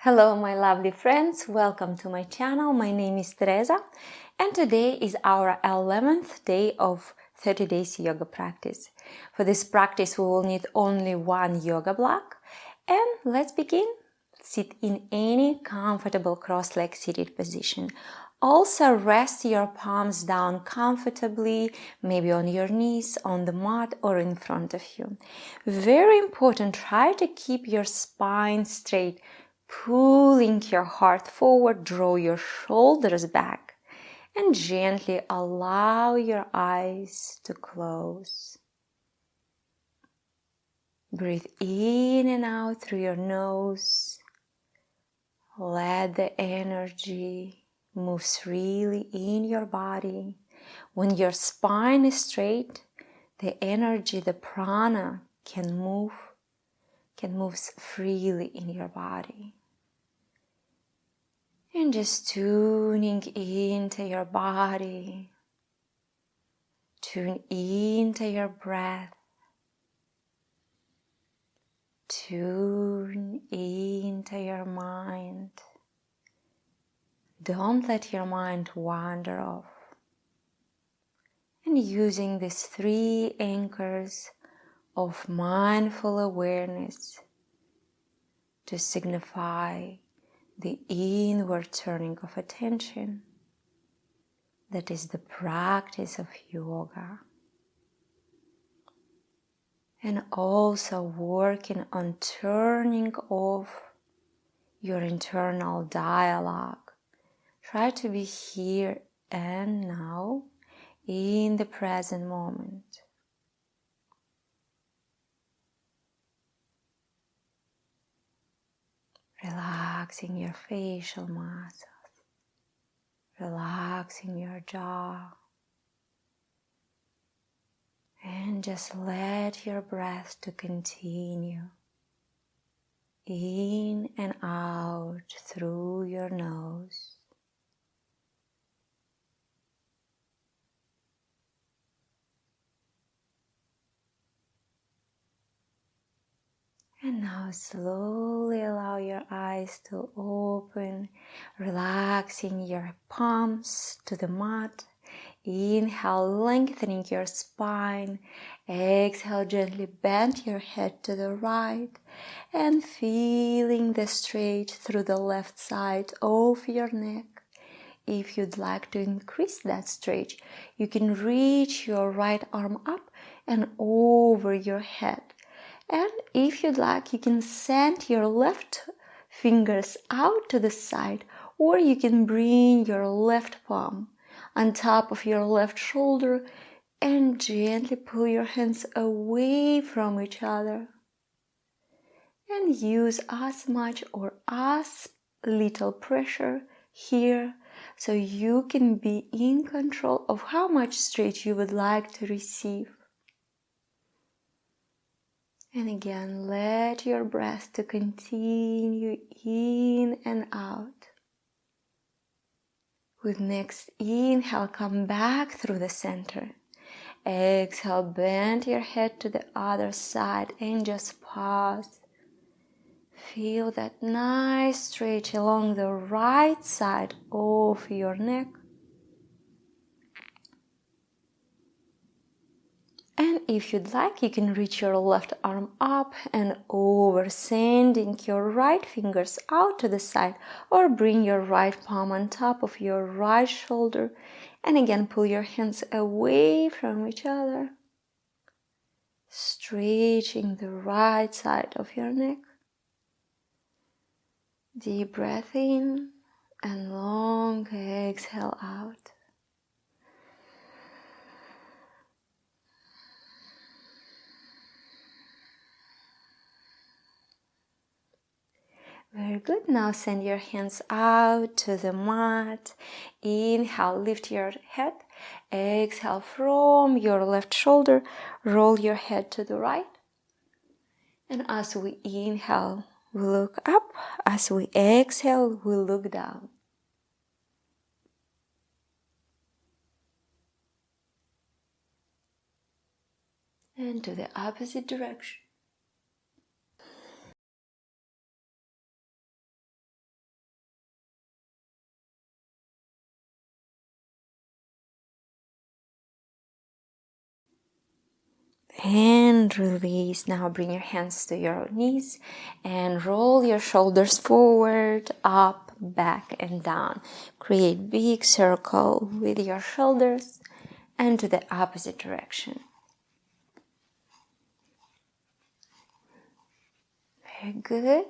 Hello my lovely friends, welcome to my channel. My name is Teresa and today is our 11th day of 30 days yoga practice. For this practice we will need only one yoga block and let's begin. Sit in any comfortable cross-legged seated position. Also rest your palms down comfortably, maybe on your knees, on the mat or in front of you. Very important, try to keep your spine straight. Pulling your heart forward, draw your shoulders back and gently allow your eyes to close. Breathe in and out through your nose. Let the energy move freely in your body. When your spine is straight, the energy, the prana can move freely in your body. And just tuning into your body, tune into your breath, tune into your mind. Don't let your mind wander off. And using these three anchors of mindful awareness to signify the inward turning of attention. That is the practice of yoga. And also working on turning off your internal dialogue. Try to be here and now in the present moment. Relaxing your facial muscles. Relaxing your jaw. And just let your breath to continue in and out through your nose. And now slowly allow your eyes to open, relaxing your palms to the mat. Inhale, lengthening your spine. Exhale, gently bend your head to the right and feeling the stretch through the left side of your neck. If you'd like to increase that stretch, you can reach your right arm up and over your head. And if you'd like, you can send your left fingers out to the side, or you can bring your left palm on top of your left shoulder and gently pull your hands away from each other. And use as much or as little pressure here so you can be in control of how much stretch you would like to receive. And again, let your breath to continue in and out. With next inhale, come back through the center. Exhale, bend your head to the other side and just pause. Feel that nice stretch along the right side of your neck. And if you'd like, you can reach your left arm up and over, sending your right fingers out to the side, or bring your right palm on top of your right shoulder. And again, pull your hands away from each other, stretching the right side of your neck. Deep breath in and long exhale out. Very good. Now send your hands out to the mat. Inhale, lift your head. Exhale from your left shoulder. Roll your head to the right. And as we inhale, we look up. As we exhale, we look down. And to the opposite direction. And release. Now bring your hands to your knees and roll your shoulders forward, up, back, and down. Create big circle with your shoulders and to the opposite direction. Very good.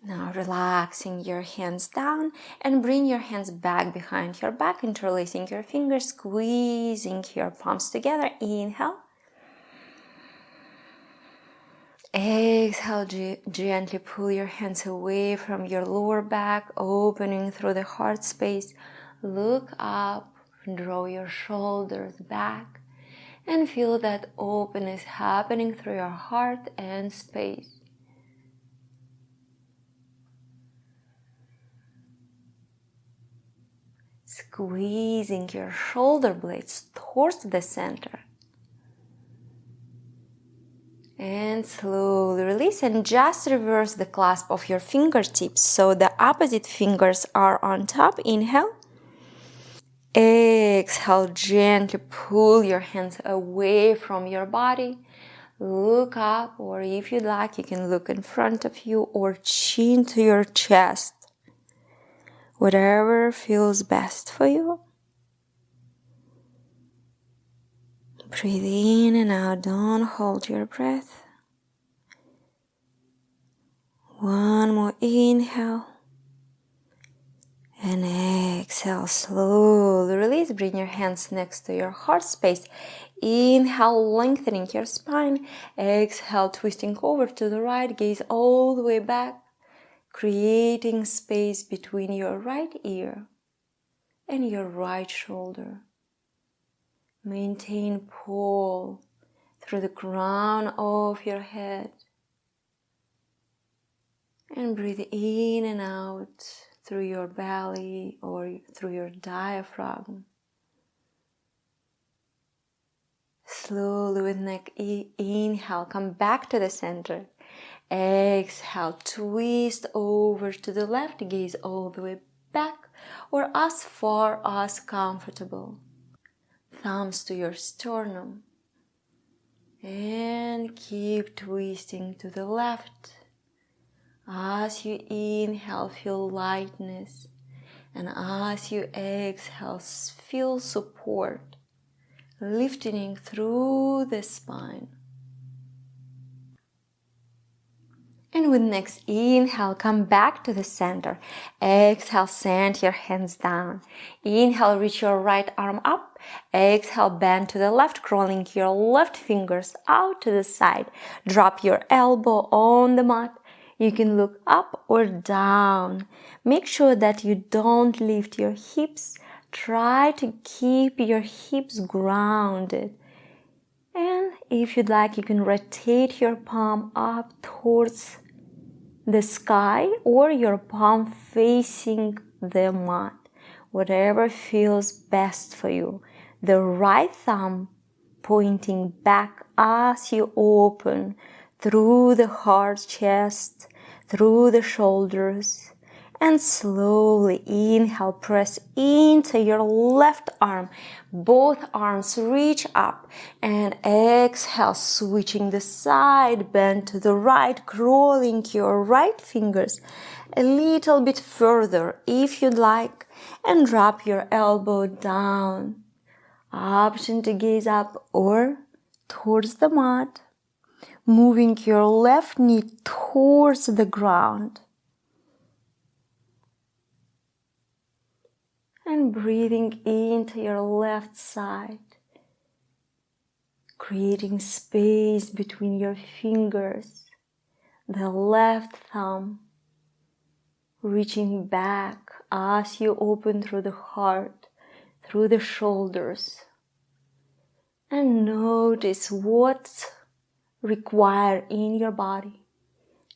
Now relaxing your hands down and bring your hands back behind your back, interlacing your fingers, squeezing your palms together. Inhale. Exhale, gently pull your hands away from your lower back, opening through the heart space. Look up, draw your shoulders back, and feel that openness happening through your heart and space. Squeezing your shoulder blades towards the center. And slowly release and just reverse the clasp of your fingertips so the opposite fingers are on top. Inhale. Exhale, gently pull your hands away from your body. Look up, or if you'd like, you can look in front of you or chin to your chest. Whatever feels best for you. Breathe in and out. Don't hold your breath. One more inhale. And exhale, slowly release. Bring your hands next to your heart space. Inhale, lengthening your spine. Exhale, twisting over to the right. Gaze all the way back. Creating space between your right ear and your right shoulder. Maintain pull through the crown of your head. And breathe in and out through your belly or through your diaphragm. Slowly with neck inhale, come back to the center. Exhale, twist over to the left, gaze all the way back or as far as comfortable. Thumbs to your sternum. And keep twisting to the left. As you inhale, feel lightness. And as you exhale, feel support, lifting through the spine. And with next inhale, come back to the center. Exhale, send your hands down. Inhale, reach your right arm up. Exhale, bend to the left, crawling your left fingers out to the side. Drop your elbow on the mat. You can look up or down. Make sure that you don't lift your hips. Try to keep your hips grounded. And if you'd like, you can rotate your palm up towards the sky or your palm facing the mat. Whatever feels best for you. The right thumb pointing back as you open through the heart chest, through the shoulders, and slowly inhale, press into your left arm. Both arms reach up and exhale, switching the side, bend to the right, crawling your right fingers a little bit further if you'd like, and drop your elbow down. Option to gaze up or towards the mat. Moving your left knee towards the ground. And breathing into your left side. Creating space between your fingers. The left thumb reaching back as you open through the heart, through the shoulders. And notice what's required in your body.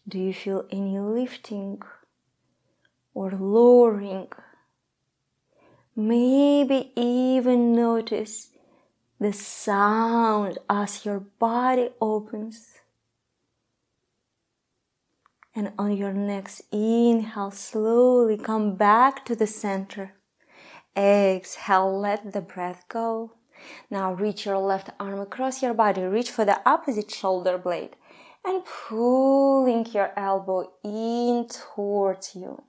Do you feel any lifting or lowering? Maybe even notice the sound as your body opens. And on your next inhale, slowly come back to the center. Exhale, let the breath go. Now reach your left arm across your body. Reach for the opposite shoulder blade. And pulling your elbow in towards you.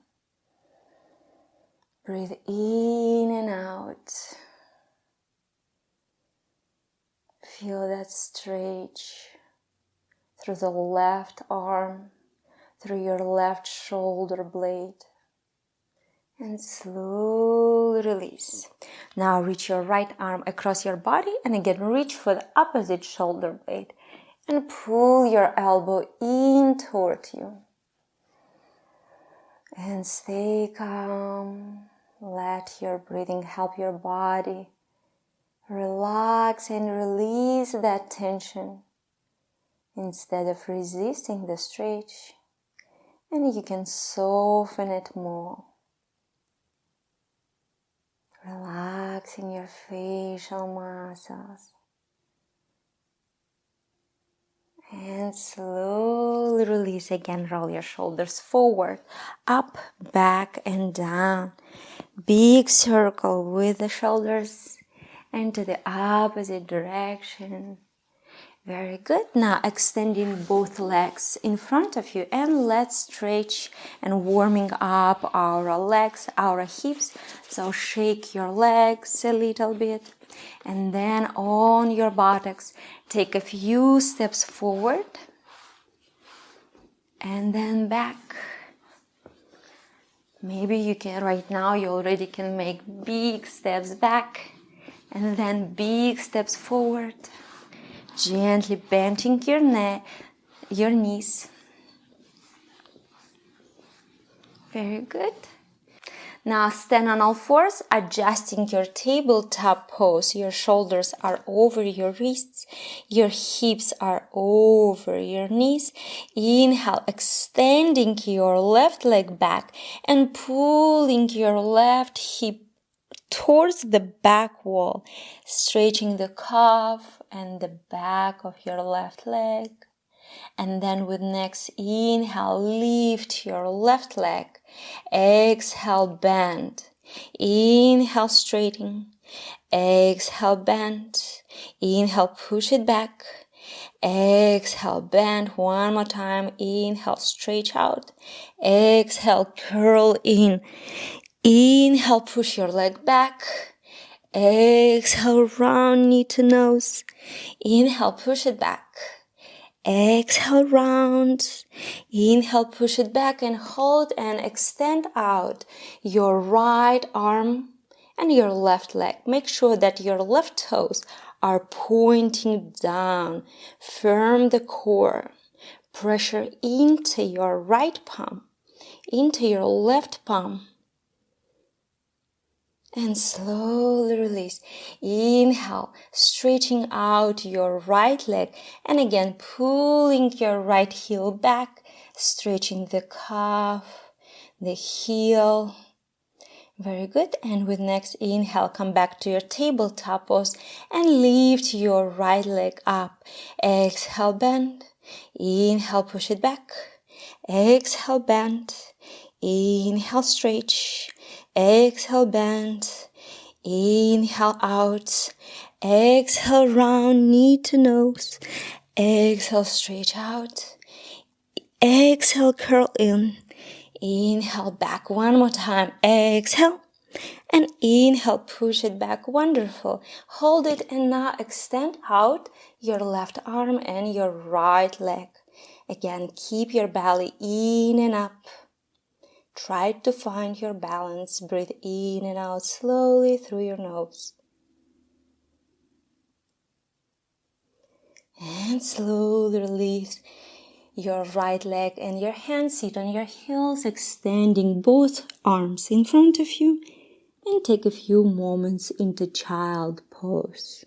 Breathe in and out. Feel that stretch through the left arm, through your left shoulder blade. And slowly release. Now reach your right arm across your body and again reach for the opposite shoulder blade. And pull your elbow in toward you. And stay calm. Let your breathing help your body relax and release that tension instead of resisting the stretch. And you can soften it more. Relaxing your facial muscles. And slowly release again. Roll your shoulders forward, up, back, and down. Big circle with the shoulders and to the opposite direction. Very good. Now extending both legs in front of you and let's stretch and warming up our legs, our hips. So shake your legs a little bit and then on your buttocks, take a few steps forward and then back. Maybe you can, right now you already can make big steps back and then big steps forward. Gently bending your neck, your knees. Very good. Now stand on all fours, adjusting your tabletop pose. Your shoulders are over your wrists. Your hips are over your knees. Inhale, extending your left leg back and pulling your left hip towards the back wall, stretching the calf and the back of your left leg. And then with next inhale, lift your left leg. Exhale, bend. Inhale, straighten. Exhale, bend. Inhale, push it back. Exhale, bend. One more time. Inhale, stretch out. Exhale, curl in. Inhale, push your leg back. Exhale, round knee to nose. Inhale, push it back. Exhale, round. Inhale, push it back and hold and extend out your right arm and your left leg. Make sure that your left toes are pointing down. Firm the core. Pressure into your right palm, into your left palm. And slowly release. Inhale, stretching out your right leg. And again, pulling your right heel back, stretching the calf, the heel. Very good. And with next inhale, come back to your tabletop pose and lift your right leg up. Exhale, bend. Inhale, push it back. Exhale, bend. Inhale, stretch. Exhale, bend. Inhale, out. Exhale, round knee to nose. Exhale, stretch out. Exhale, curl in. Inhale, back one more time. Exhale. And inhale, push it back. Wonderful. Hold it and now extend out your left arm and your right leg. Again, keep your belly in and up. Try to find your balance. Breathe in and out slowly through your nose. And slowly release your right leg and your hands. Sit on your heels, extending both arms in front of you. And take a few moments into child pose.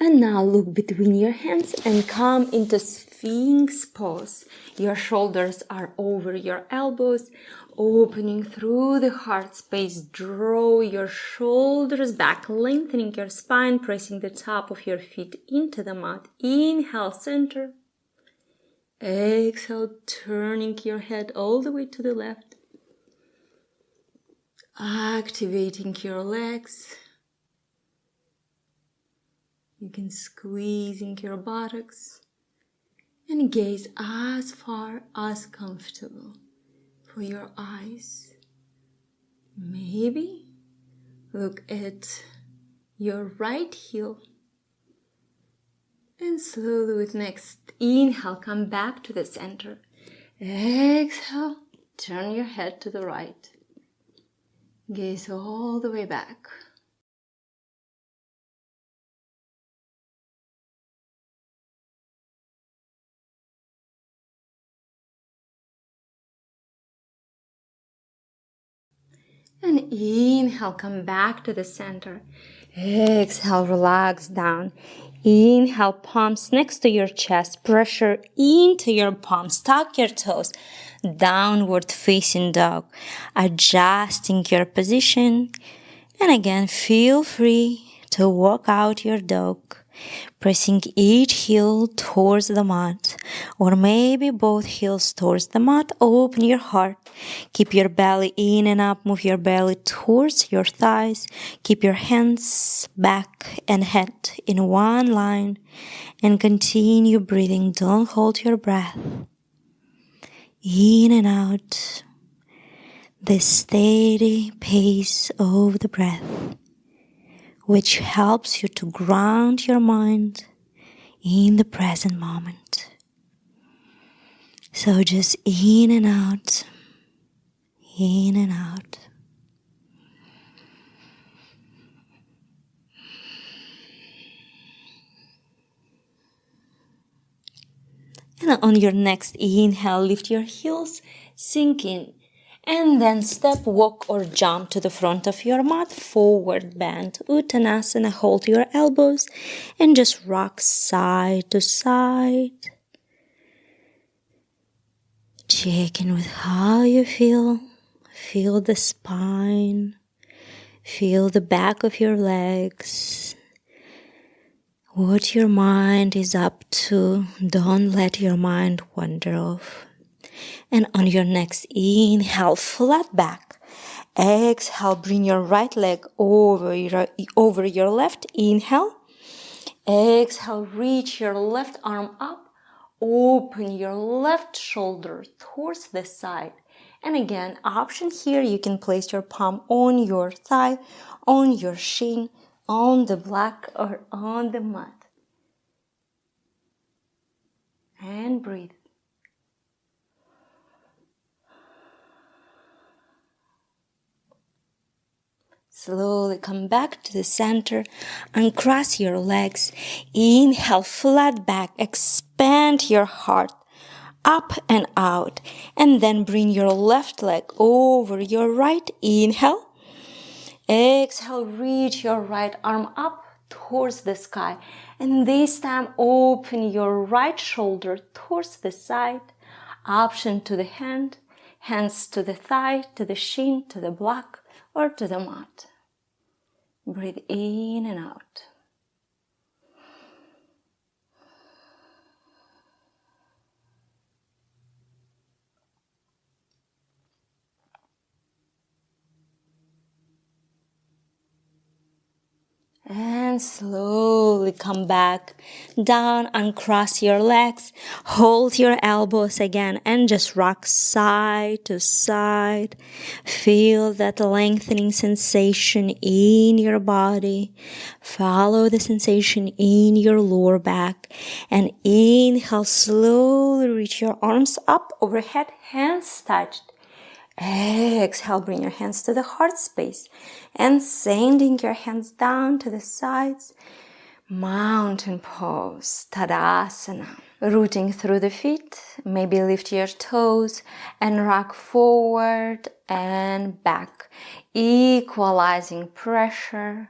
And now look between your hands and come into Sphinx Pose. Your shoulders are over your elbows, opening through the heart space. Draw your shoulders back, lengthening your spine, pressing the top of your feet into the mat. Inhale, center. Exhale, turning your head all the way to the left. Activating your legs. You can squeezing your buttocks and gaze as far as comfortable for your eyes. Maybe look at your right heel. And slowly with next inhale, come back to the center. Exhale, turn your head to the right. Gaze all the way back. And inhale, come back to the center. Exhale, relax down. Inhale, palms next to your chest. Pressure into your palms. Tuck your toes. Downward facing dog. Adjusting your position. And again, feel free to walk out your dog. Pressing each heel towards the mat, or maybe both heels towards the mat. Open your heart. Keep your belly in and up. Move your belly towards your thighs. Keep your hands, back, and head in one line. And continue breathing. Don't hold your breath. In and out. The steady pace of the breath, which helps you to ground your mind in the present moment. So just in and out, in and out. And on your next inhale, lift your heels, sink in. And then step, walk, or jump to the front of your mat, forward bend, Uttanasana, hold your elbows, and just rock side to side. Check in with how you feel. Feel the spine. Feel the back of your legs. What your mind is up to. Don't let your mind wander off. And on your next inhale, flat back. Exhale, bring your right leg over your left. Inhale. Exhale, reach your left arm up. Open your left shoulder towards the side. And again, option here, you can place your palm on your thigh, on your shin, on the block, or on the mat. And breathe. Slowly come back to the center, uncross your legs. Inhale, flat back, expand your heart, up and out. And then bring your left leg over your right. Inhale. Exhale, reach your right arm up towards the sky. And this time, open your right shoulder towards the side. Option to the hand, hands to the thigh, to the shin, to the block, or to the mat. Breathe in and out. And slowly come back down, uncross your legs, hold your elbows again, and just rock side to side. Feel that lengthening sensation in your body. Follow the sensation in your lower back. And inhale, slowly reach your arms up overhead, hands touched. Exhale, bring your hands to the heart space and sending your hands down to the sides. Mountain pose, Tadasana. Rooting through the feet, maybe lift your toes and rock forward and back. Equalizing pressure.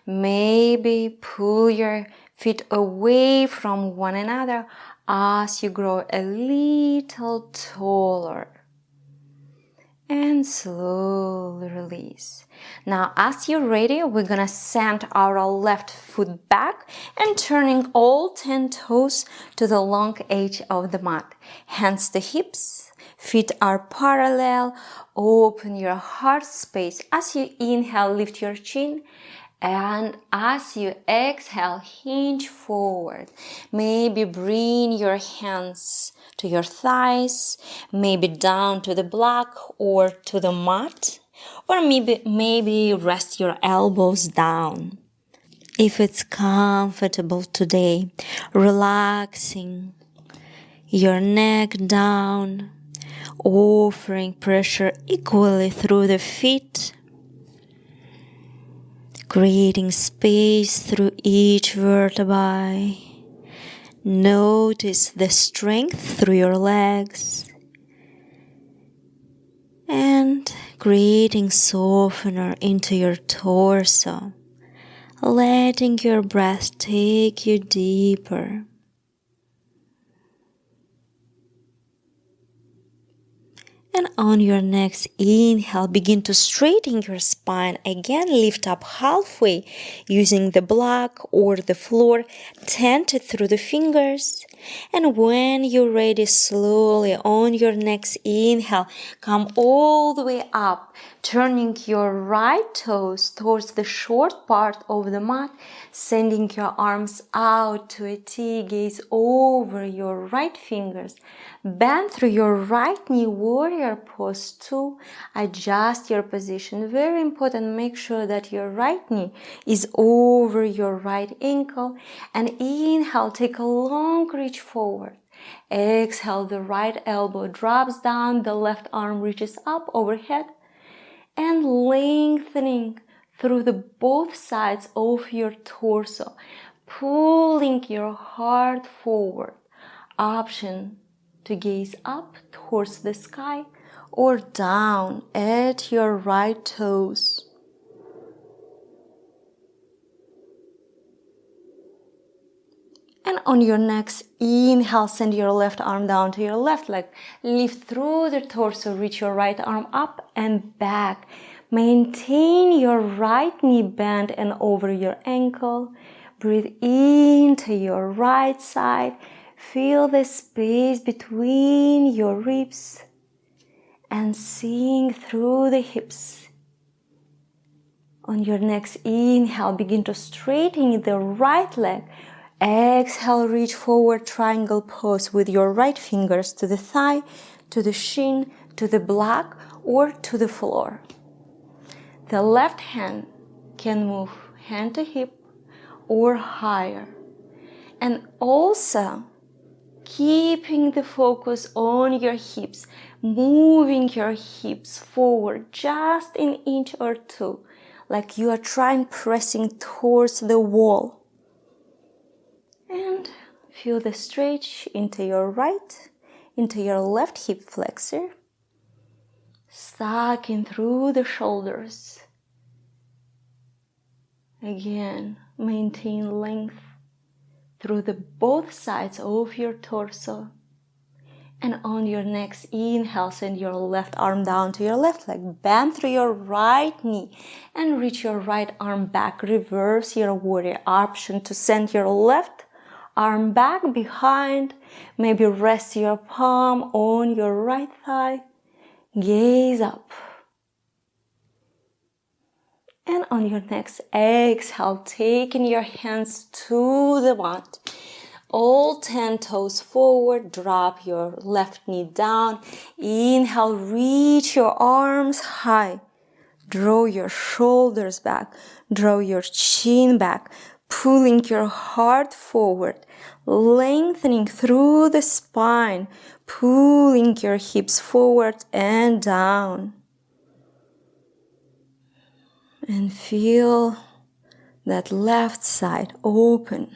Maybe pull your feet away from one another as you grow a little taller. And slowly release. Now, as you're ready, we're gonna send our left foot back and turning all 10 toes to the long edge of the mat. Hands to hips, feet are parallel. Open your heart space. As you inhale, lift your chin. And as you exhale, hinge forward. Maybe bring your hands to your thighs, maybe down to the block or to the mat, or maybe rest your elbows down. If it's comfortable today, relaxing your neck down, offering pressure equally through the feet, creating space through each vertebrae. Notice the strength through your legs and creating softener into your torso, letting your breath take you deeper. And on your next inhale, begin to straighten your spine. Again, lift up halfway using the block or the floor, tent it through the fingers. And when you're ready, slowly on your next inhale, come all the way up, turning your right toes towards the short part of the mat, sending your arms out to a T, gaze over your right fingers. Bend through your right knee, warrior pose 2. Adjust your position. Very important, make sure that your right knee is over your right ankle. And inhale, take a long reach forward. Exhale, the right elbow drops down, the left arm reaches up overhead. And lengthening through the both sides of your torso, pulling your heart forward. Option to gaze up towards the sky or down at your right toes. And on your next inhale, send your left arm down to your left leg. Lift through the torso, reach your right arm up and back. Maintain your right knee bent and over your ankle. Breathe into your right side. Feel the space between your ribs and sink through the hips. On your next inhale, begin to straighten the right leg. Exhale, reach forward, triangle pose with your right fingers to the thigh, to the shin, to the block, or to the floor. The left hand can move hand to hip or higher. And also, keeping the focus on your hips, moving your hips forward just an inch or two, like you are pressing towards the wall. And feel the stretch into your right, into your left hip flexor, sucking through the shoulders. Again, maintain length through the both sides of your torso. And on your next inhale, send your left arm down to your left leg. Bend through your right knee and reach your right arm back. Reverse your warrior. Option to send your left arm back behind. Maybe rest your palm on your right thigh. Gaze up. And on your next exhale, taking your hands to the mat. All 10 toes forward, drop your left knee down. Inhale, reach your arms high. Draw your shoulders back. Draw your chin back. Pulling your heart forward. Lengthening through the spine. Pulling your hips forward and down. And feel that left side open.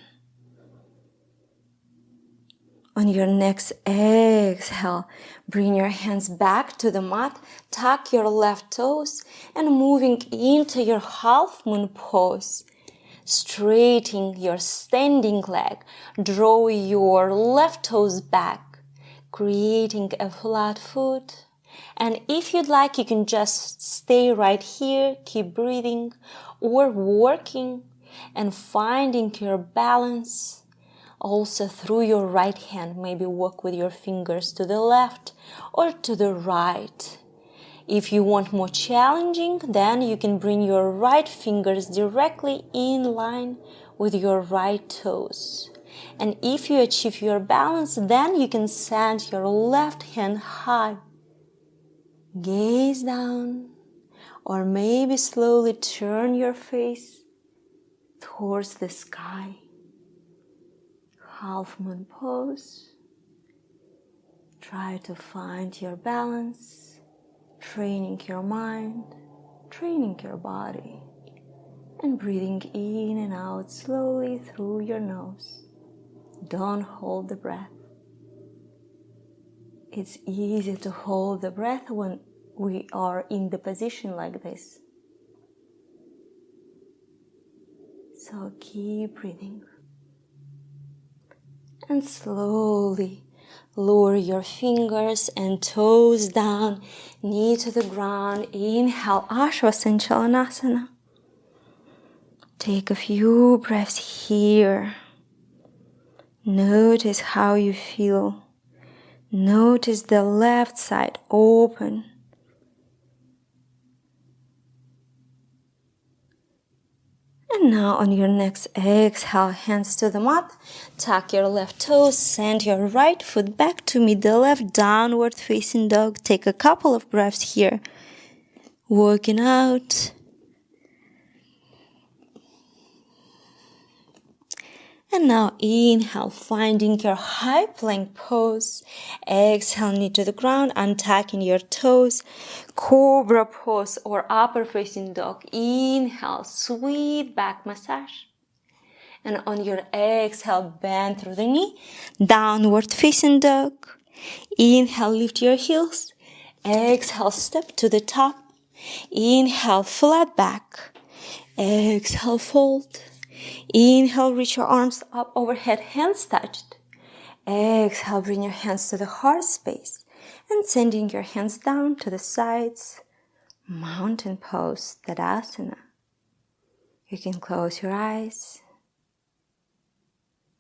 On your next exhale, bring your hands back to the mat, tuck your left toes, and moving into your half moon pose. Straightening your standing leg, draw your left toes back, creating a flat foot. And if you'd like, you can just stay right here, keep breathing, or working and finding your balance. Also through your right hand, maybe walk with your fingers to the left or to the right. If you want more challenging, then you can bring your right fingers directly in line with your right toes. And if you achieve your balance, then you can send your left hand high. Gaze down, or maybe slowly turn your face towards the sky. Half moon pose. Try to find your balance, training your mind, training your body, and breathing in and out slowly through your nose. Don't hold the breath. It's easy to hold the breath when we are in the position like this. So keep breathing. And slowly lower your fingers and toes down, knee to the ground. Inhale, Chalanasana. Take a few breaths here. Notice how you feel. Notice the left side open. And now on your next exhale, hands to the mat, tuck your left toes, send your right foot back to meet the left, downward facing dog. Take a couple of breaths here. Working out. And now inhale, finding your high plank pose. Exhale, knee to the ground, untucking your toes. Cobra pose or upper facing dog. Inhale, sweet back massage. And on your exhale, bend through the knee. Downward facing dog. Inhale, lift your heels. Exhale, step to the top. Inhale, flat back. Exhale, fold. Inhale, reach your arms up overhead, hands touched. Exhale, bring your hands to the heart space and sending your hands down to the sides. Mountain pose, Tadasana. You can close your eyes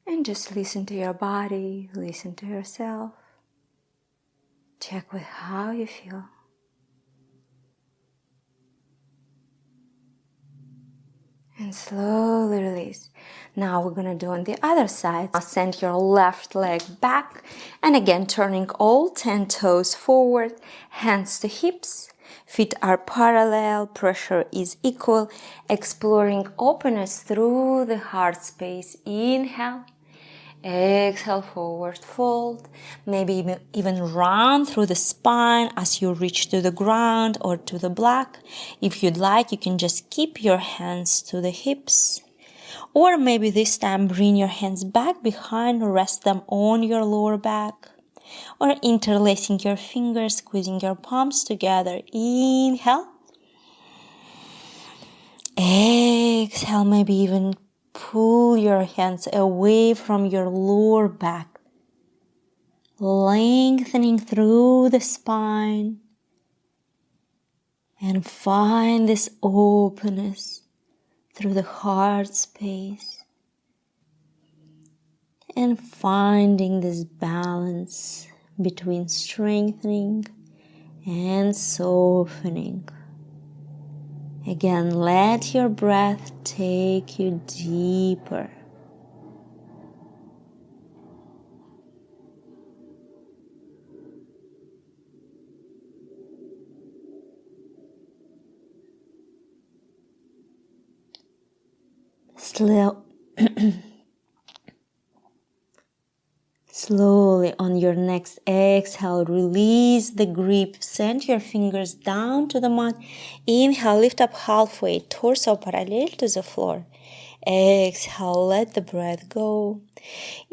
and just listen to your body, listen to yourself. Check with how you feel. And slowly release. Now we're going to do on the other side. Now send your left leg back. And again, turning all 10 toes forward. Hands to hips. Feet are parallel. Pressure is equal. Exploring openness through the heart space. Inhale. Exhale, forward fold. Maybe even run through the spine as you reach to the ground or to the block. If you'd like, you can just keep your hands to the hips. Or maybe this time bring your hands back behind, rest them on your lower back. Or interlacing your fingers, squeezing your palms together. Inhale. Exhale, maybe even pull your hands away from your lower back, lengthening through the spine, and find this openness through the heart space, and finding this balance between strengthening and softening. Again, let your breath take you deeper. Slowly on your next exhale, release the grip. Send your fingers down to the mat. Inhale, lift up halfway, torso parallel to the floor. Exhale, let the breath go.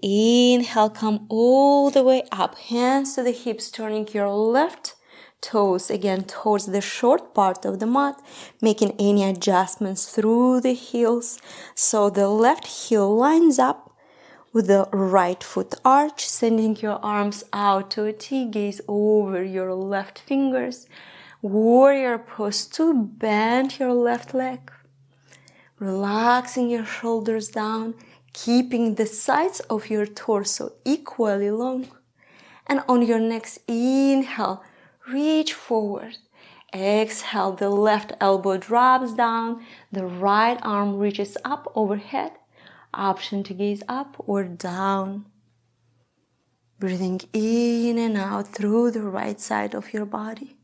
Inhale, come all the way up. Hands to the hips, turning your left toes again towards the short part of the mat, making any adjustments through the heels. So the left heel lines up with the right foot arch, sending your arms out to a T, gaze over your left fingers. Warrior pose 2, bend your left leg. Relaxing your shoulders down, keeping the sides of your torso equally long. And on your next inhale, reach forward. Exhale, the left elbow drops down, the right arm reaches up overhead. Option to gaze up or down. Breathing in and out through the right side of your body.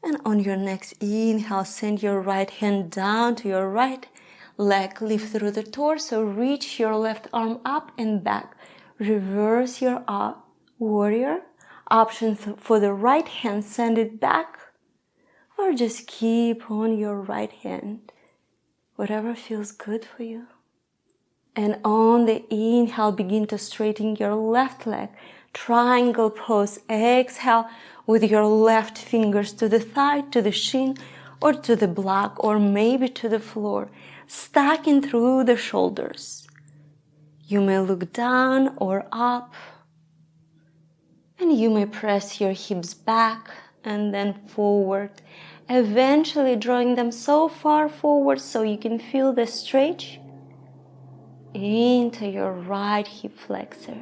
And on your next inhale, send your right hand down to your right leg. Lift through the torso. Reach your left arm up and back. Reverse your warrior. Option for the right hand, send it back. Or just keep on your right hand. Whatever feels good for you. And on the inhale, begin to straighten your left leg. Triangle pose. Exhale with your left fingers to the thigh, to the shin, or to the block, or maybe to the floor. Stacking through the shoulders. You may look down or up. And you may press your hips back and then forward. Eventually drawing them so far forward so you can feel the stretch into your right hip flexor.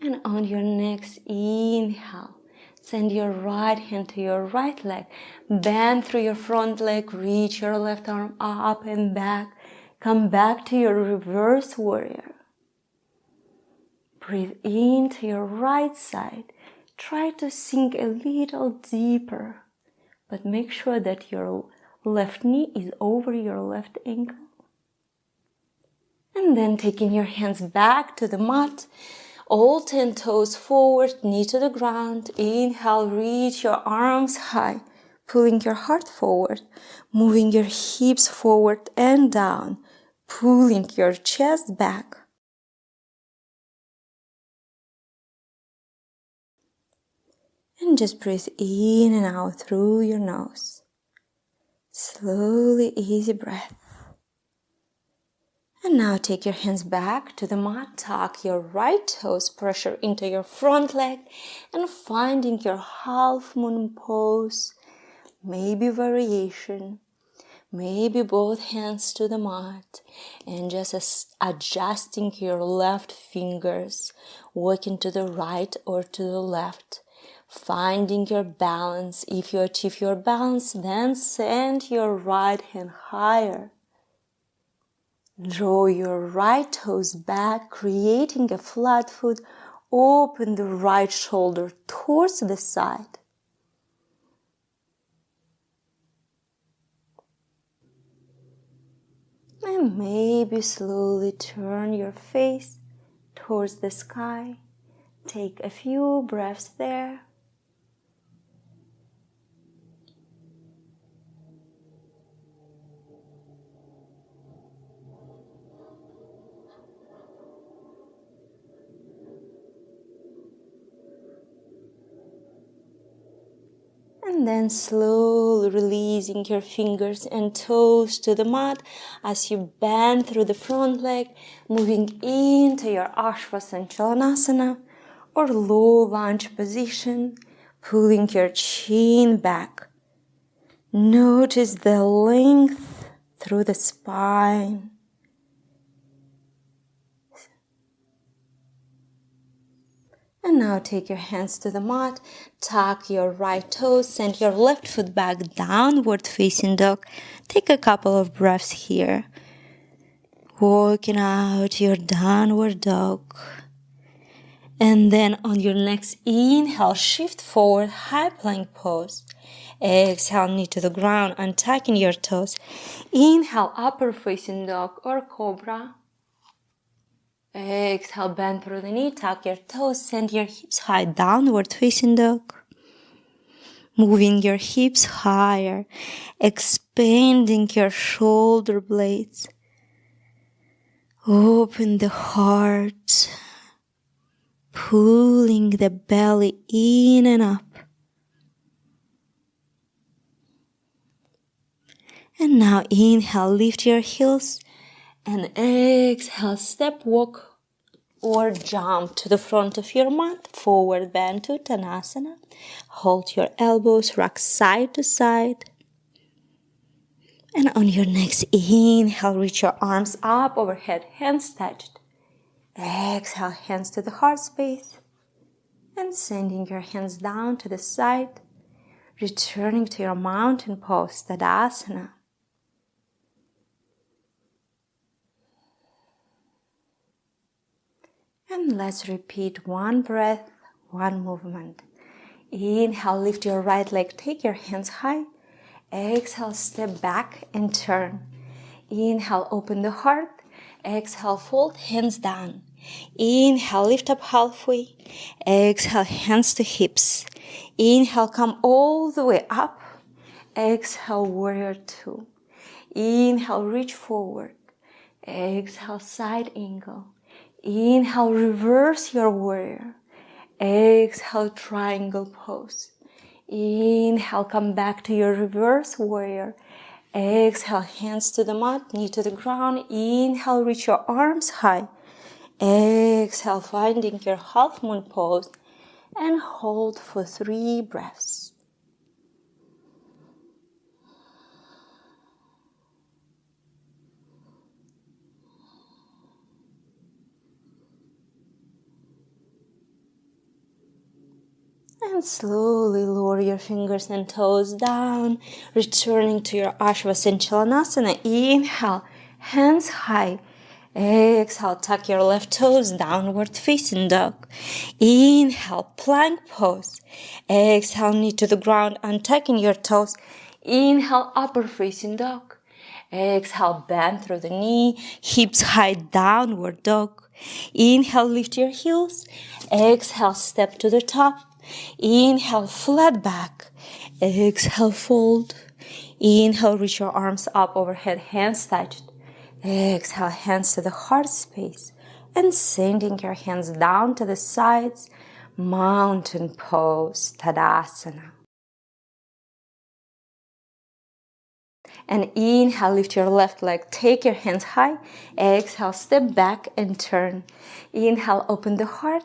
And on your next inhale, send your right hand to your right leg. Bend through your front leg, reach your left arm up and back. Come back to your reverse warrior. Breathe into your right side. Try to sink a little deeper, but make sure that your left knee is over your left ankle. And then taking your hands back to the mat, all 10 toes forward, knee to the ground. Inhale, reach your arms high, pulling your heart forward, moving your hips forward and down, pulling your chest back. And just breathe in and out through your nose. Slowly, easy breath. And now take your hands back to the mat. Tuck your right toes, pressure into your front leg, and finding your half moon pose. Maybe variation. Maybe both hands to the mat. And just adjusting your left fingers, walking to the right or to the left. Finding your balance. If you achieve your balance, then send your right hand higher. Draw your right toes back, creating a flat foot. Open the right shoulder towards the side. And maybe slowly turn your face towards the sky. Take a few breaths there. And then slowly releasing your fingers and toes to the mat as you bend through the front leg, moving into your Tadasana or low lunge position, pulling your chin back. Notice the length through the spine. And now take your hands to the mat, tuck your right toes, send your left foot back, downward facing dog. Take a couple of breaths here. Walking out your downward dog. And then on your next inhale, shift forward, high plank pose. Exhale, knee to the ground, untucking your toes. Inhale, upper facing dog or cobra. Exhale, bend through the knee, tuck your toes, send your hips high, downward facing dog. Moving your hips higher, expanding your shoulder blades. Open the heart, pulling the belly in and up. And now inhale, lift your heels, and exhale, step, walk, or jump to the front of your mat, forward bend to Tadasana. Hold your elbows, rock side to side. And on your next inhale, reach your arms up overhead, hands touched. Exhale, hands to the heart space. And sending your hands down to the side, returning to your mountain pose, Tadasana. And let's repeat one breath, one movement. Inhale, lift your right leg, take your hands high. Exhale, step back and turn. Inhale, open the heart. Exhale, fold, hands down. Inhale, lift up halfway. Exhale, hands to hips. Inhale, come all the way up. Exhale, warrior two. Inhale, reach forward. Exhale, side angle. Inhale, reverse your warrior. Exhale, triangle pose. Inhale, come back to your reverse warrior. Exhale, hands to the mat, knee to the ground. Inhale, reach your arms high. Exhale, finding your half moon pose. And hold for 3 breaths. And slowly lower your fingers and toes down, returning to your Chalanasana. Inhale, hands high. Exhale, tuck your left toes, downward facing dog. Inhale, plank pose. Exhale, knee to the ground, untucking your toes. Inhale, upper facing dog. Exhale, bend through the knee, hips high, downward dog. Inhale, lift your heels. Exhale, step to the top. Inhale, flat back. Exhale, fold. Inhale, reach your arms up overhead, hands touched. Exhale, hands to the heart space. And sending your hands down to the sides, mountain pose, Tadasana. And inhale, lift your left leg, take your hands high. Exhale, step back and turn. Inhale, open the heart.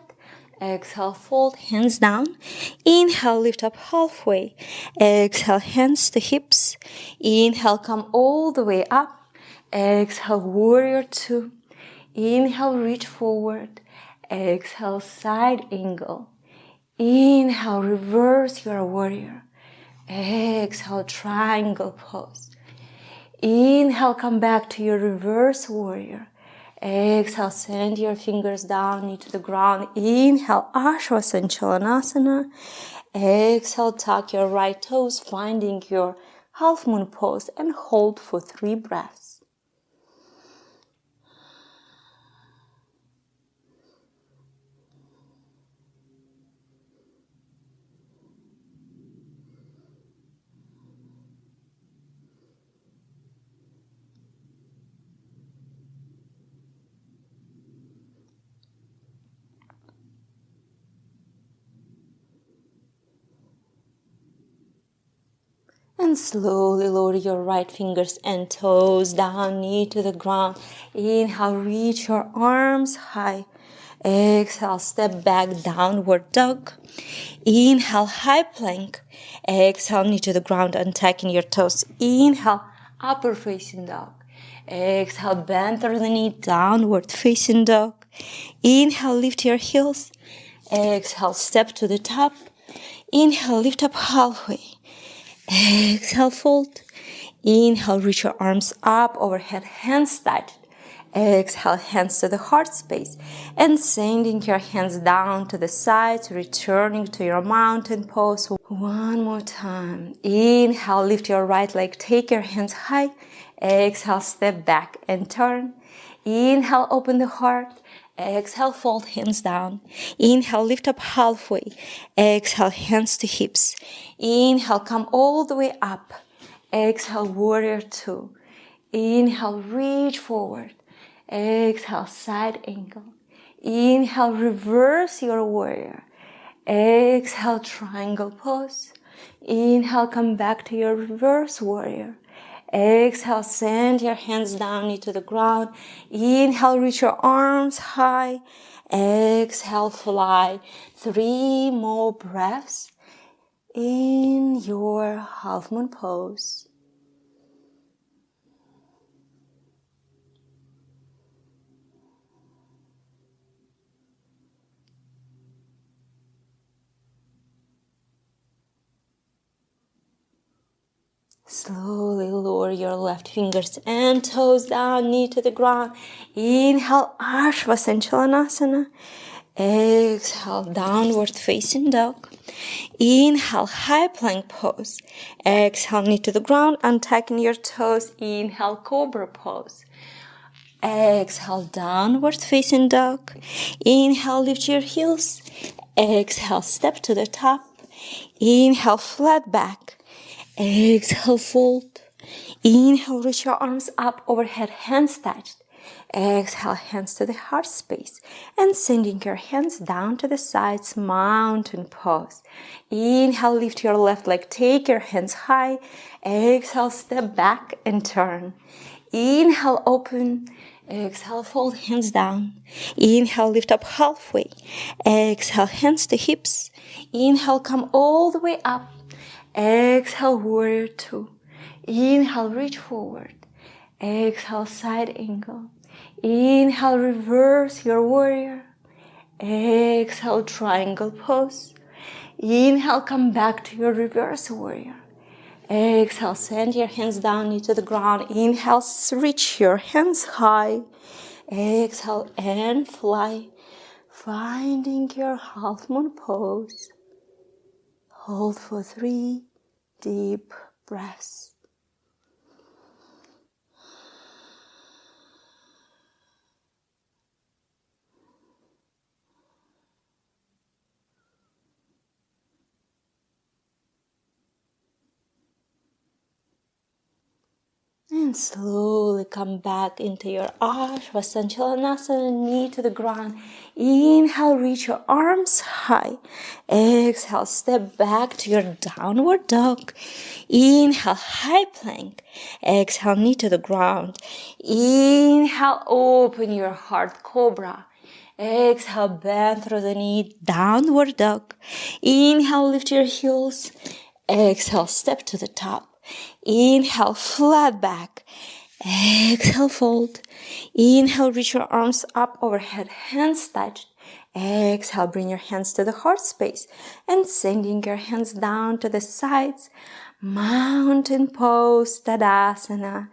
Exhale, fold, hands down. Inhale, lift up halfway. Exhale, hands to hips. Inhale, come all the way up. Exhale, warrior two. Inhale, reach forward. Exhale, side angle. Inhale, reverse your warrior. Exhale, triangle pose. Inhale, come back to your reverse warrior. Exhale, send your fingers down, knee to the ground. Inhale, Chalanasana. Exhale, tuck your right toes, finding your half moon pose, and hold for 3 breaths. And slowly lower your right fingers and toes down, knee to the ground. Inhale, reach your arms high. Exhale, step back, downward dog. Inhale, high plank. Exhale, knee to the ground, untucking your toes. Inhale, upper facing dog. Exhale, bend through the knee, downward facing dog. Inhale, lift your heels. Exhale, step to the top. Inhale, lift up halfway. Exhale, fold. Inhale, reach your arms up overhead, hands touched. Exhale, hands to the heart space. And sending your hands down to the sides, returning to your mountain pose. One more time. Inhale, lift your right leg, take your hands high. Exhale, step back and turn. Inhale, open the heart. Exhale, fold hands down. Inhale, lift up halfway. Exhale, hands to hips. Inhale, come all the way up. Exhale, warrior two. Inhale, reach forward. Exhale, side angle. Inhale, reverse your warrior. Exhale, triangle pose. Inhale, come back to your reverse warrior. Exhale, send your hands down into the ground. Inhale, reach your arms high. Exhale, fly. 3 more breaths in your half moon pose. Slowly lower your left fingers and toes down, knee to the ground. Inhale, Ardha. Exhale, downward facing dog. Inhale, high plank pose. Exhale, knee to the ground, untacking your toes. Inhale, cobra pose. Exhale, downward facing dog. Inhale, lift your heels. Exhale, step to the top. Inhale, flat back. Exhale, fold. Inhale, reach your arms up overhead, hands touched. Exhale, hands to the heart space. And sending your hands down to the sides, mountain pose. Inhale, lift your left leg, take your hands high. Exhale, step back and turn. Inhale, open. Exhale, fold hands down. Inhale, lift up halfway. Exhale, hands to hips. Inhale, come all the way up. Exhale, warrior two. Inhale, reach forward. Exhale, side angle. Inhale, reverse your warrior. Exhale, triangle pose. Inhale, come back to your reverse warrior. Exhale, send your hands down into the ground. Inhale, reach your hands high. Exhale and fly, finding your half moon pose. Hold for 3 deep breaths. And slowly come back into your Ardha, knee to the ground. Inhale, reach your arms high. Exhale, step back to your downward dog. Inhale, high plank. Exhale, knee to the ground. Inhale, open your heart, cobra. Exhale, bend through the knee, downward dog. Inhale, lift your heels. Exhale, step to the top. Inhale, flat back. Exhale, fold. Inhale, reach your arms up overhead, hands touched. Exhale, bring your hands to the heart space and sending your hands down to the sides. Mountain pose, Tadasana.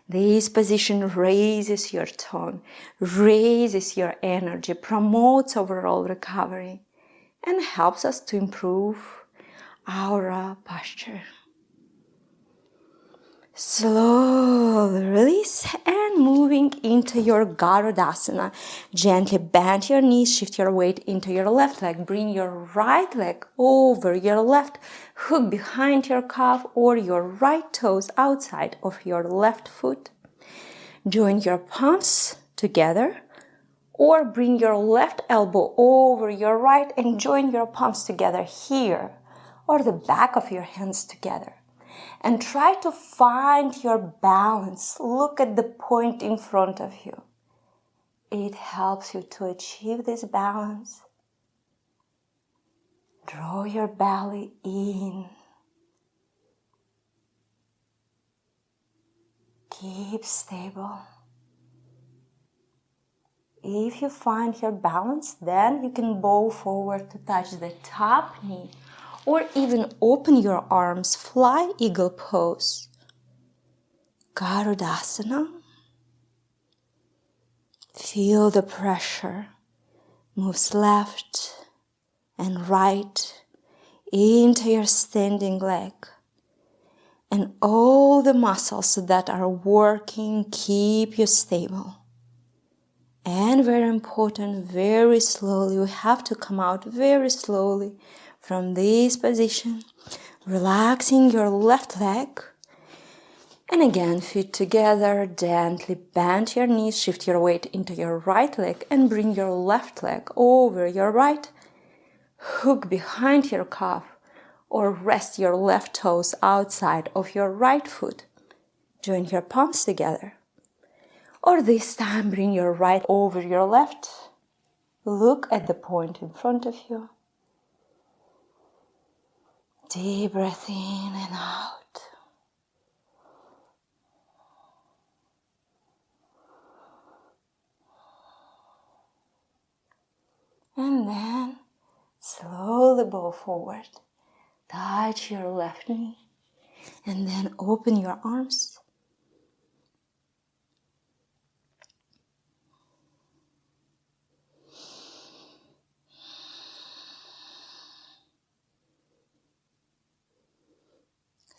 This position raises your tone, raises your energy, promotes overall recovery, and helps us to improve our posture. Slowly release and moving into your Garudasana. Gently bend your knees, shift your weight into your left leg. Bring your right leg over your left, hook behind your calf or your right toes outside of your left foot. Join your palms together or bring your left elbow over your right and join your palms together here or the back of your hands together. And try to find your balance. Look at the point in front of you. It helps you to achieve this balance. Draw your belly in. Keep stable. If you find your balance, then you can bow forward to touch the top knee. Or even open your arms, fly eagle pose. Garudasana. Feel the pressure. Moves left and right into your standing leg. And all the muscles that are working keep you stable. And very important, very slowly, we have to come out very slowly from this position, relaxing your left leg. And again, feet together, gently bend your knees, shift your weight into your right leg and bring your left leg over your right. Hook behind your calf or rest your left toes outside of your right foot. Join your palms together. Or this time, bring your right over your left. Look at the point in front of you. Deep breath in and out. And then slowly bow forward. Touch your left knee. And then open your arms.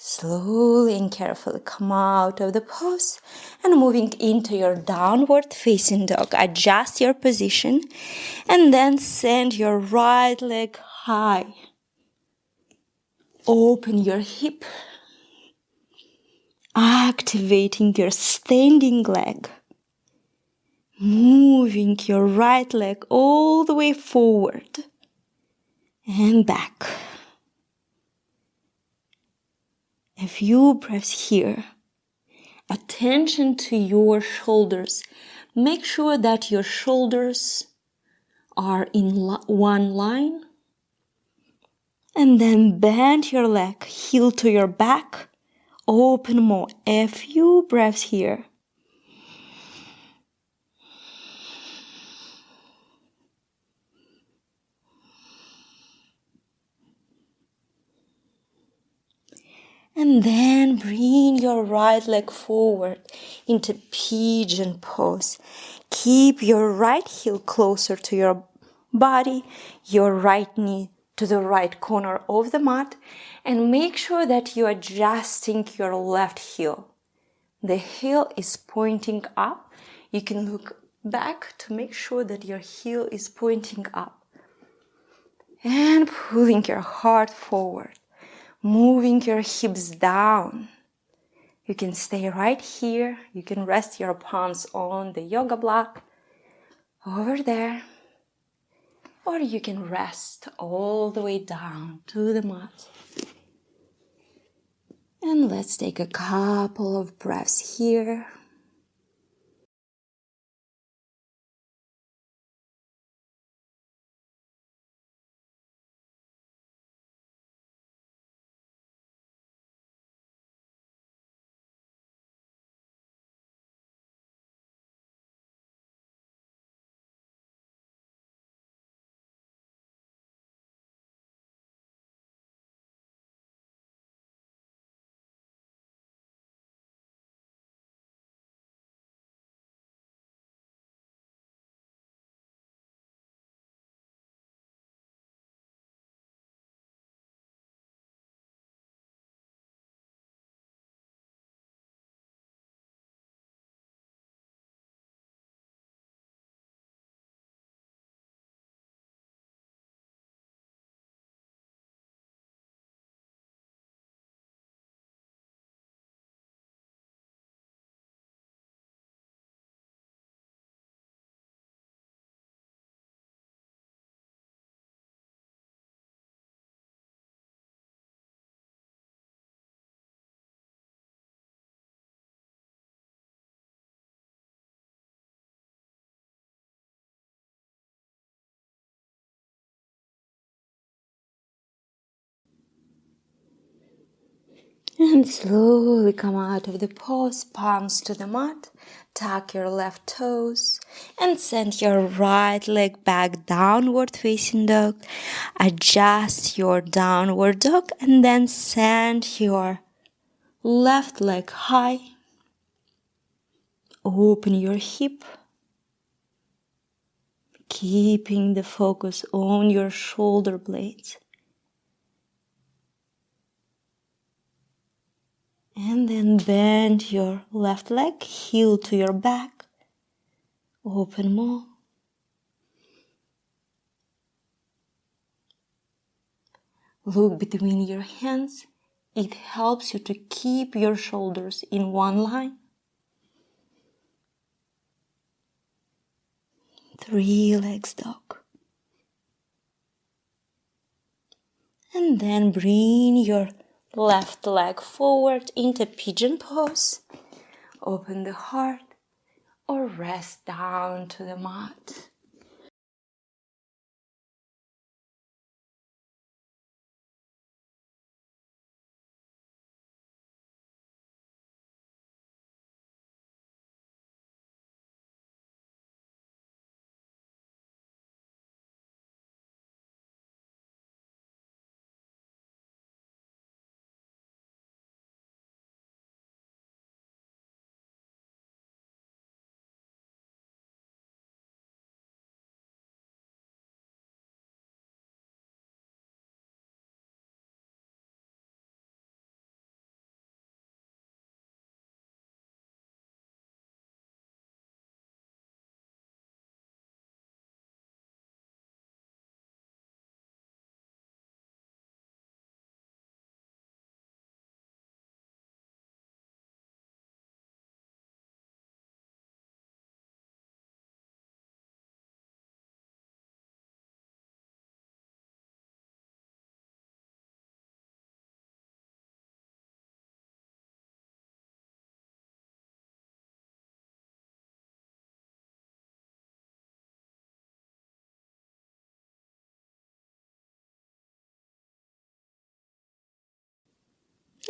Slowly and carefully come out of the pose and moving into your downward facing dog. Adjust your position and then send your right leg high. Open your hip, activating your standing leg. Moving your right leg all the way forward and back. A few breaths here. Attention to your shoulders. Make sure that your shoulders are in one line. And then bend your leg, heel to your back. Open more. A few breaths here. And then bring your right leg forward into Pigeon Pose. Keep your right heel closer to your body, your right knee to the right corner of the mat, and make sure that you're adjusting your left heel. The heel is pointing up. You can look back to make sure that your heel is pointing up. And pulling your heart forward. Moving your hips down. You can stay right here. You can rest your palms on the yoga block over there. Or you can rest all the way down to the mat. And let's take a couple of breaths here. And slowly come out of the pose, palms to the mat. Tuck your left toes and send your right leg back, downward facing dog. Adjust your downward dog and then send your left leg high. Open your hip. Keeping the focus on your shoulder blades. And then bend your left leg, heel to your back. Open more. Look between your hands. It helps you to keep your shoulders in one line. 3 legs dog. And then bring your left leg forward into Pigeon Pose. Open the heart or rest down to the mat.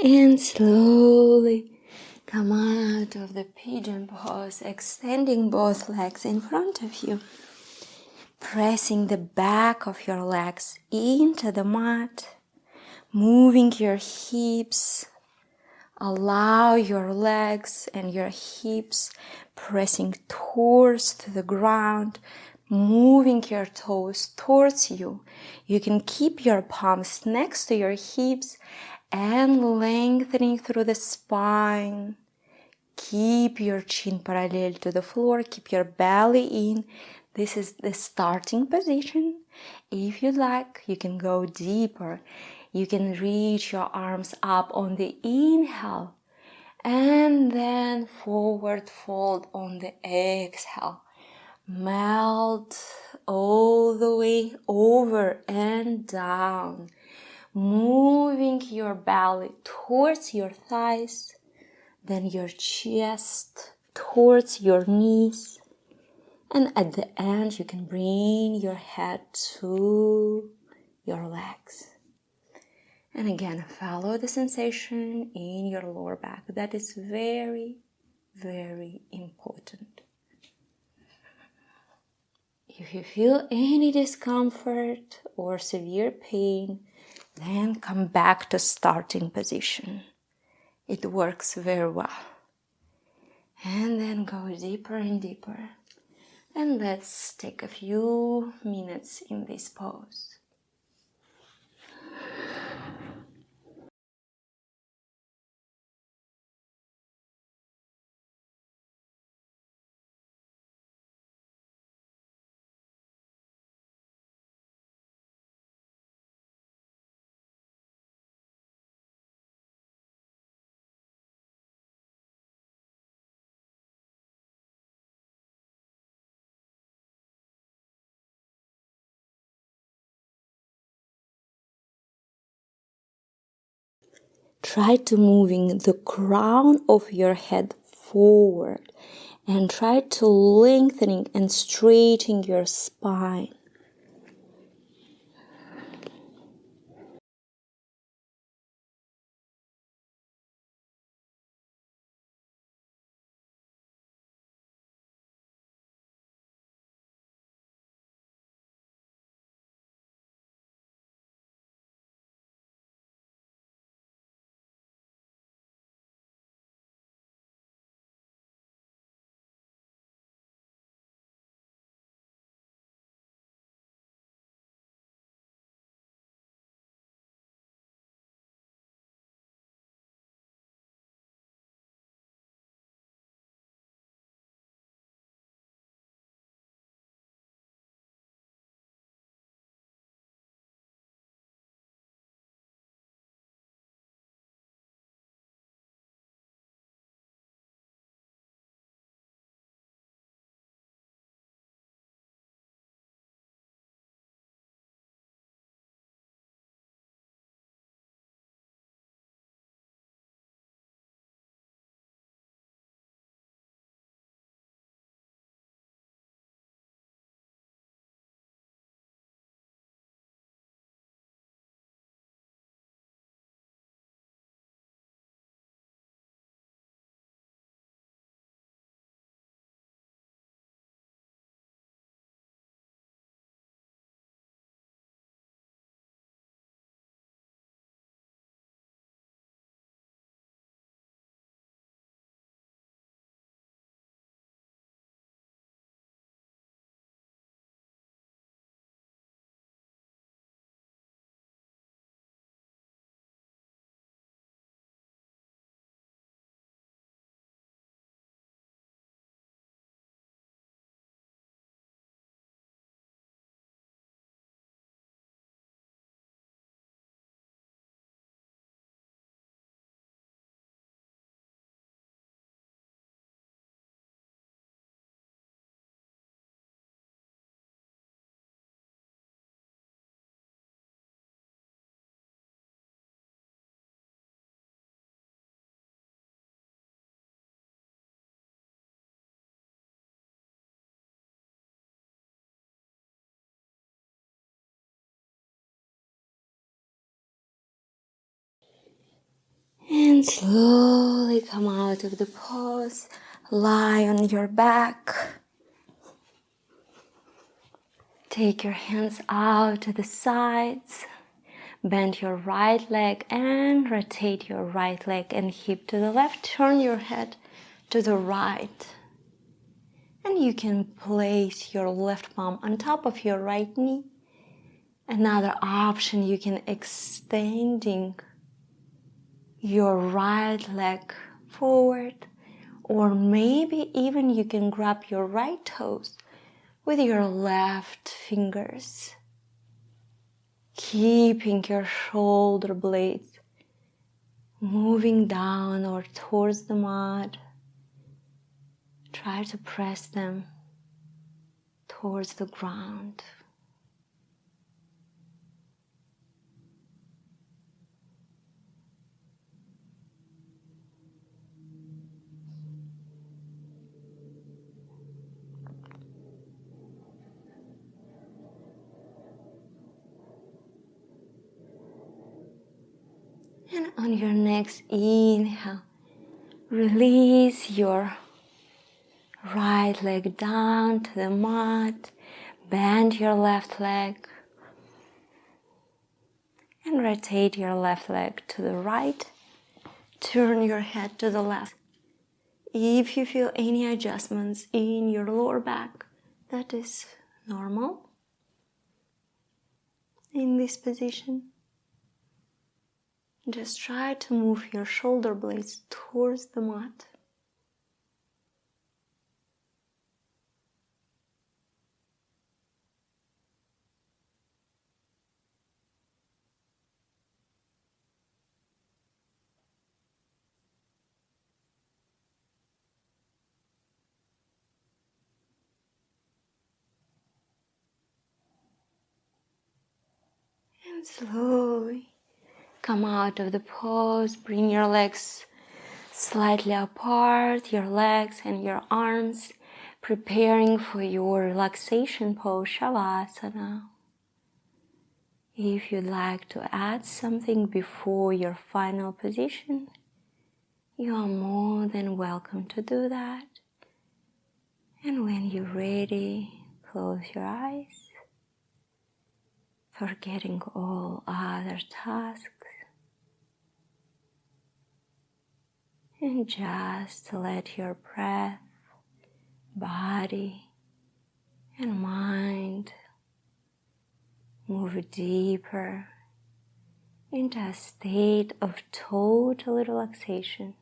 And slowly come out of the Pigeon Pose, extending both legs in front of you. Pressing the back of your legs into the mat. Moving your hips. Allow your legs and your hips pressing towards the ground. Moving your toes towards you. You can keep your palms next to your hips and lengthening through the spine. Keep your chin parallel to the floor. Keep your belly in. This is the starting position. If you like, you can go deeper. You can reach your arms up on the inhale and then forward fold on the exhale. Melt all the way over and down. Moving your belly towards your thighs, then your chest towards your knees. And at the end, you can bring your head to your legs. And again, follow the sensation in your lower back. That is very, very important. If you feel any discomfort or severe pain, then come back to starting position. It works very well. And then go deeper and deeper. And let's take a few minutes in this pose. Try to moving the crown of your head forward and try to lengthening and straightening your spine. And slowly come out of the pose. Lie on your back. Take your hands out to the sides. Bend your right leg and rotate your right leg and hip to the left. Turn your head to the right. And you can place your left palm on top of your right knee. Another option, you can extending your right leg forward, or maybe even you can grab your right toes with your left fingers, keeping your shoulder blades moving down or towards the mat. Try to press them towards the ground. And on your next inhale, release your right leg down to the mat. Bend your left leg and rotate your left leg to the right. Turn your head to the left. If you feel any adjustments in your lower back, that is normal in this position. Just try to move your shoulder blades towards the mat. And slowly come out of the pose. Bring your legs slightly apart, your legs and your arms, preparing for your relaxation pose, Shavasana. If you'd like to add something before your final position, you are more than welcome to do that. And when you're ready, close your eyes, forgetting all other tasks, and just let your breath, body, and mind move deeper into a state of total relaxation.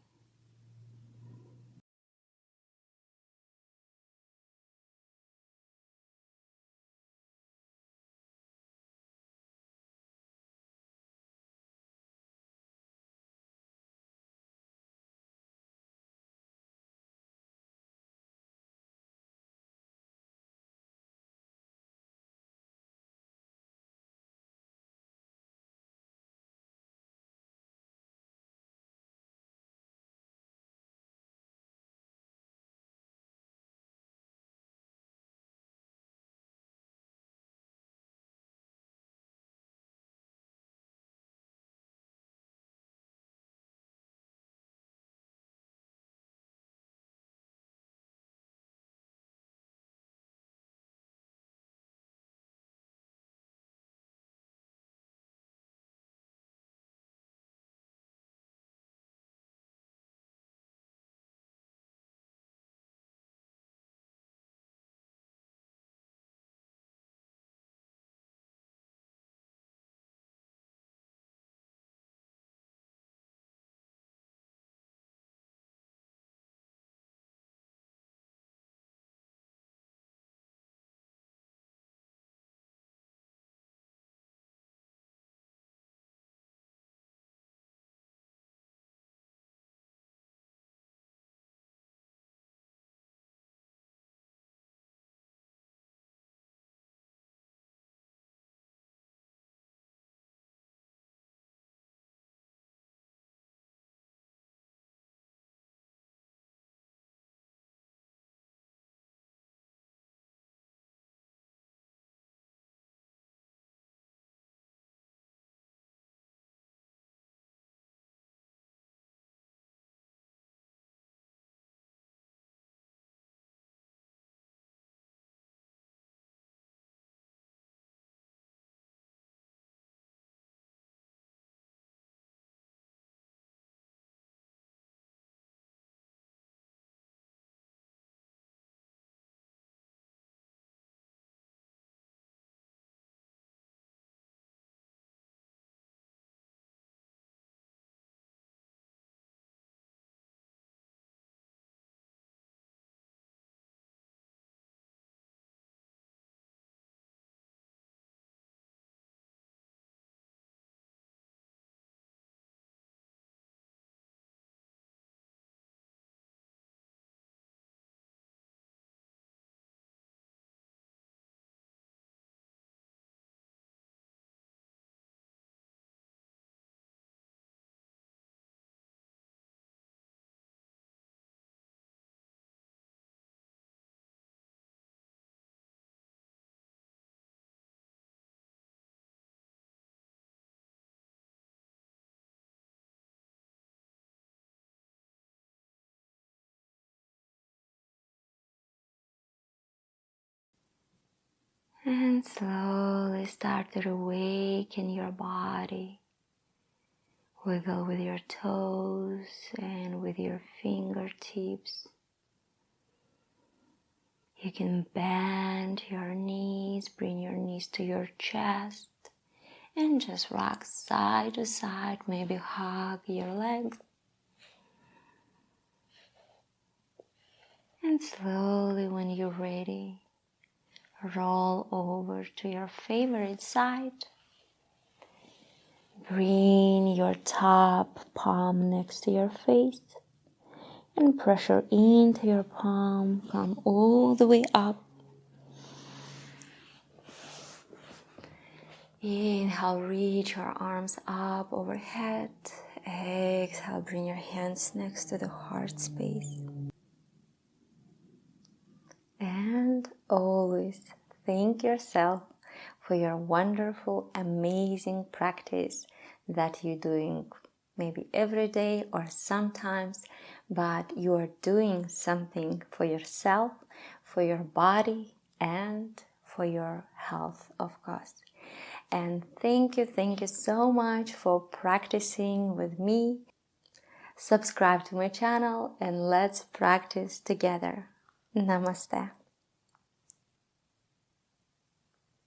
And slowly start to awaken your body. Wiggle with your toes and with your fingertips. You can bend your knees, bring your knees to your chest, and just rock side to side, maybe hug your legs. And slowly, when you're ready, roll over to your favorite side. Bring your top palm next to your face and pressure into your palm. Come all the way up. Inhale, reach your arms up overhead. Exhale, bring your hands next to the heart space. And always thank yourself for your wonderful, amazing practice that you're doing maybe every day or sometimes, but you are doing something for yourself, for your body, and for your health, of course. And thank you so much for practicing with me. Subscribe to my channel and let's practice together. Namaste.